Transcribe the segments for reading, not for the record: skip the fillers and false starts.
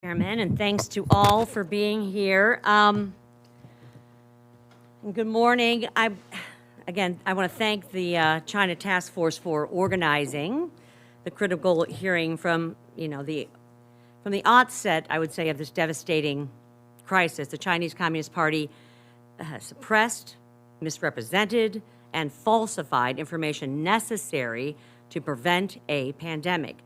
Chairman, and thanks to all for being here. And good morning. I want to thank the China Task Force for organizing the critical hearing from the outset, I would say, of this devastating crisis. The Chinese Communist Party has suppressed, misrepresented, and falsified information necessary to prevent a pandemic.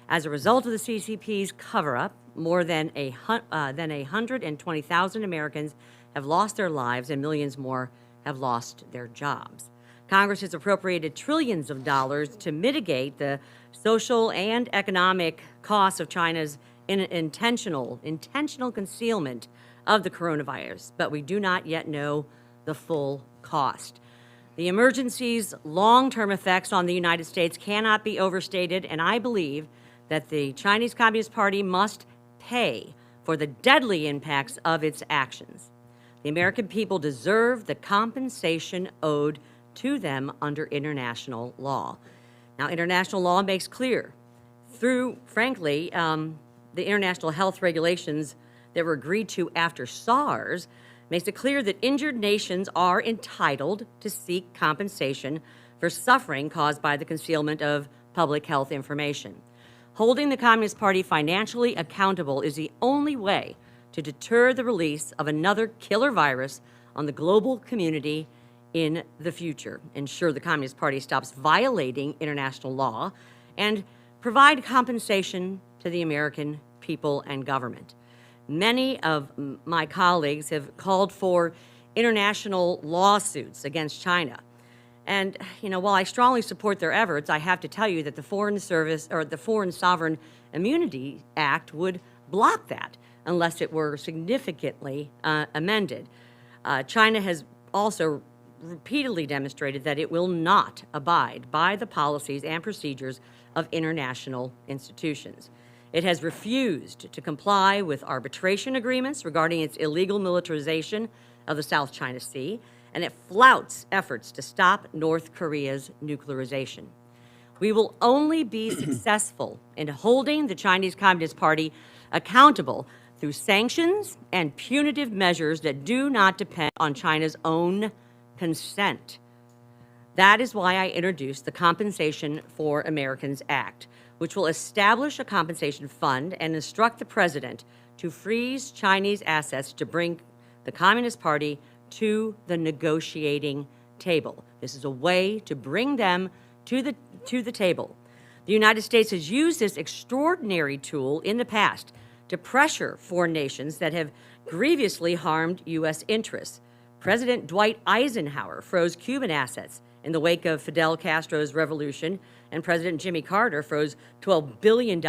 As a result of the CCP's cover-up, more than 120,000 Americans have lost their lives and millions more have lost their jobs. Congress has appropriated trillions of dollars to mitigate the social and economic costs of China's intentional concealment of the coronavirus, but we do not yet know the full cost. The emergency's long-term effects on the United States cannot be overstated, and I believe that the Chinese Communist Party must pay for the deadly impacts of its actions. The American people deserve the compensation owed to them under international law. Now, international law makes clear through, frankly, the international health regulations that were agreed to after SARS, makes it clear that injured nations are entitled to seek compensation for suffering caused by the concealment of public health information. Holding the Communist Party financially accountable is the only way to deter the release of another killer virus on the global community in the future, ensure the Communist Party stops violating international law, and provide compensation to the American people and government. Many of my colleagues have called for international lawsuits against China. And, while I strongly support their efforts, I have to tell you that the Foreign Sovereign Immunity Act would block that unless it were significantly amended. China has also repeatedly demonstrated that it will not abide by the policies and procedures of international institutions. It has refused to comply with arbitration agreements regarding its illegal militarization of the South China Sea, and it flouts efforts to stop North Korea's nuclearization. We will only be successful in holding the Chinese Communist Party accountable through sanctions and punitive measures that do not depend on China's own consent. That is why I introduced the Compensation for Americans Act, which will establish a compensation fund and instruct the president to freeze Chinese assets to bring the Communist Party to the negotiating table. This is a way to bring them to the table. The United States has used this extraordinary tool in the past to pressure foreign nations that have grievously harmed U.S. interests. President Dwight Eisenhower froze Cuban assets in the wake of Fidel Castro's revolution, and President Jimmy Carter froze $12 billion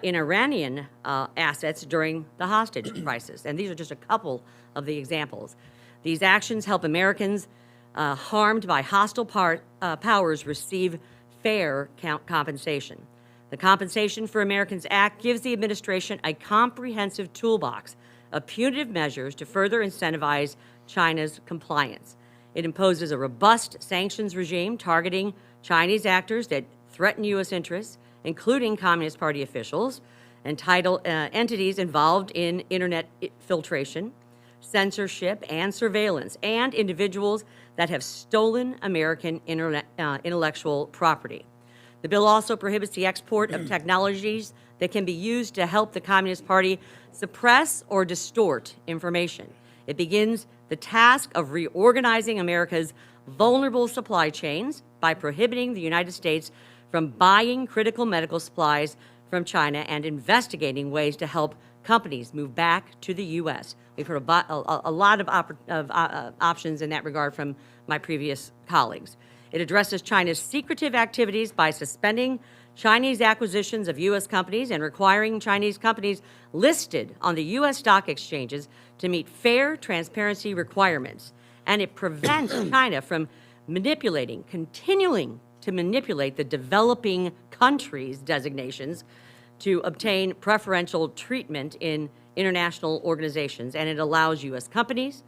in Iranian assets during the hostage crisis. And these are just a couple of the examples. These actions help Americans harmed by hostile powers receive fair compensation. The Compensation for Americans Act gives the administration a comprehensive toolbox of punitive measures to further incentivize China's compliance. It imposes a robust sanctions regime targeting Chinese actors that threaten U.S. interests, including Communist Party officials and entities involved in internet filtration, censorship, and surveillance, and individuals that have stolen American intellectual property. The bill also prohibits the export of technologies that can be used to help the Communist Party suppress or distort information. It begins the task of reorganizing America's vulnerable supply chains by prohibiting the United States from buying critical medical supplies from China and investigating ways to help companies move back to the U.S. We've heard a lot of options in that regard from my previous colleagues. It addresses China's secretive activities by suspending Chinese acquisitions of U.S. companies and requiring Chinese companies listed on the U.S. stock exchanges to meet fair transparency requirements. And it prevents China from continuing to manipulate the developing countries' designations to obtain preferential treatment in international organizations. And it allows U.S. companies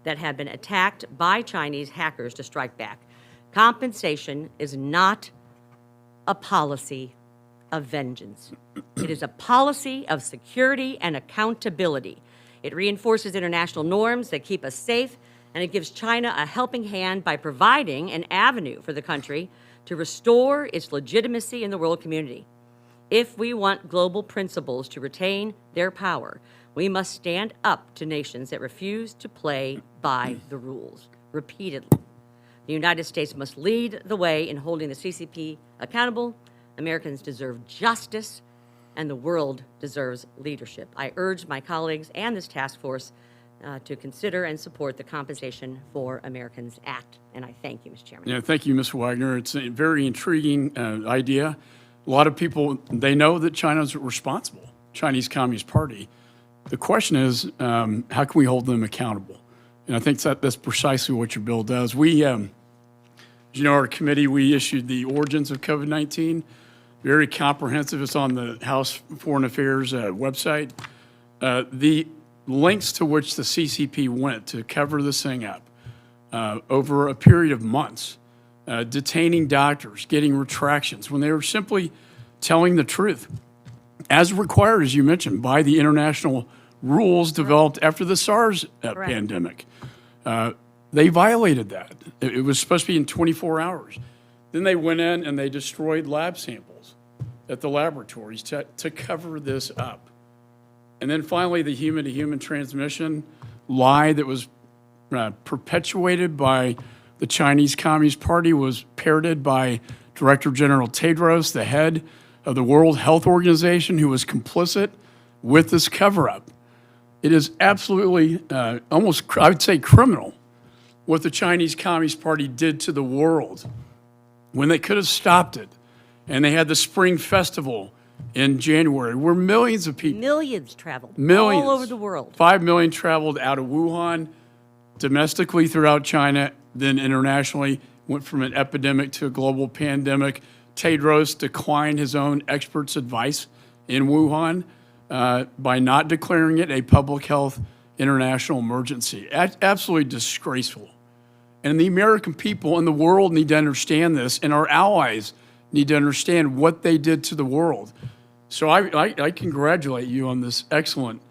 that have been attacked by Chinese hackers to strike back. Compensation is not a policy of vengeance. It is a policy of security and accountability. It reinforces international norms that keep us safe, and it gives China a helping hand by providing an avenue for the country to restore its legitimacy in the world community. If we want global principles to retain their power, we must stand up to nations that refuse to play by the rules repeatedly. The United States must lead the way in holding the CCP accountable. Americans deserve justice, and the world deserves leadership. I urge my colleagues and this task force to consider and support the Compensation for Americans Act. And I thank you, Mr. Chairman. Yeah, thank you, Ms. Wagner. It's a very intriguing idea. A lot of people, they know that China's responsible, Chinese Communist Party. The question is, how can we hold them accountable? And I think that's precisely what your bill does. We, as you know, our committee, we issued the origins of COVID-19. Very comprehensive. It's on the House Foreign Affairs website. The lengths to which the CCP went to cover this thing up over a period of months, detaining doctors, getting retractions when they were simply telling the truth, as required, as you mentioned, by the international rules developed after the SARS pandemic. They violated that. It was supposed to be in 24 hours. Then they went in and they destroyed lab samples at the laboratories to cover this up. And then finally, the human-to-human transmission lie that was perpetuated by the Chinese Communist Party was parroted by Director General Tedros, the head of the World Health Organization, who was complicit with this cover-up. It is absolutely almost, I would say, criminal what the Chinese Communist Party did to the world when they could have stopped it. And they had the Spring Festival in January, where millions of people... Millions traveled millions, all over the world. 5 million traveled out of Wuhan, domestically throughout China, then internationally, went from an epidemic to a global pandemic. Tedros declined his own experts' advice in Wuhan by not declaring it a public health international emergency. Absolutely disgraceful. And the American people and the world need to understand this, and our allies need to understand what they did to the world. So I congratulate you on this excellent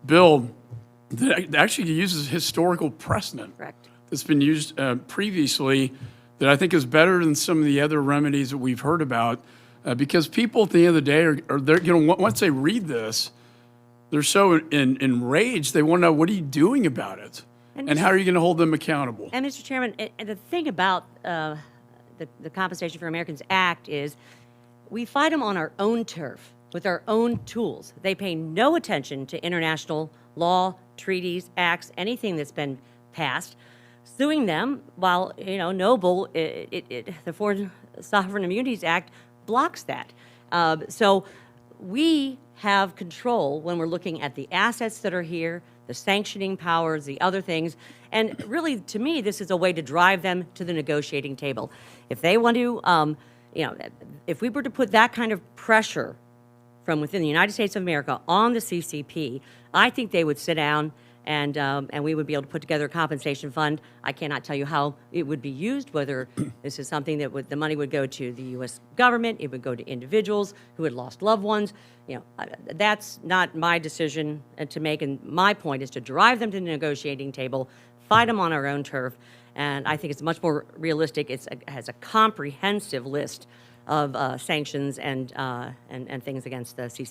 bill that actually uses historical precedent. Correct. That's been used previously that I think is better than some of the other remedies that we've heard about, because people at the end of the day are they're, you know, once they read this, they're so enraged. They want to know, what are you doing about it? And how are you going to hold them accountable? And Mr. Chairman, and the thing about the Compensation for Americans Act is we fight them on our own turf with our own tools. They pay no attention to international law, treaties, acts, anything that's been passed. Suing them, while noble, the Foreign Sovereign Immunities Act blocks that. So we have control when we're looking at the assets that are here, the sanctioning powers, the other things. And really, to me, this is a way to drive them to the negotiating table. If they want to, if we were to put that kind of pressure from within the United States of America on the CCP, I think they would sit down and we would be able to put together a compensation fund. I cannot tell you how it would be used, whether this is something that the money would go to the U.S. government, it would go to individuals who had lost loved ones. That's not my decision to make, and my point is to drive them to the negotiating table, fight them on our own turf, and I think it's much more realistic. It has a comprehensive list of sanctions and things against the CCP.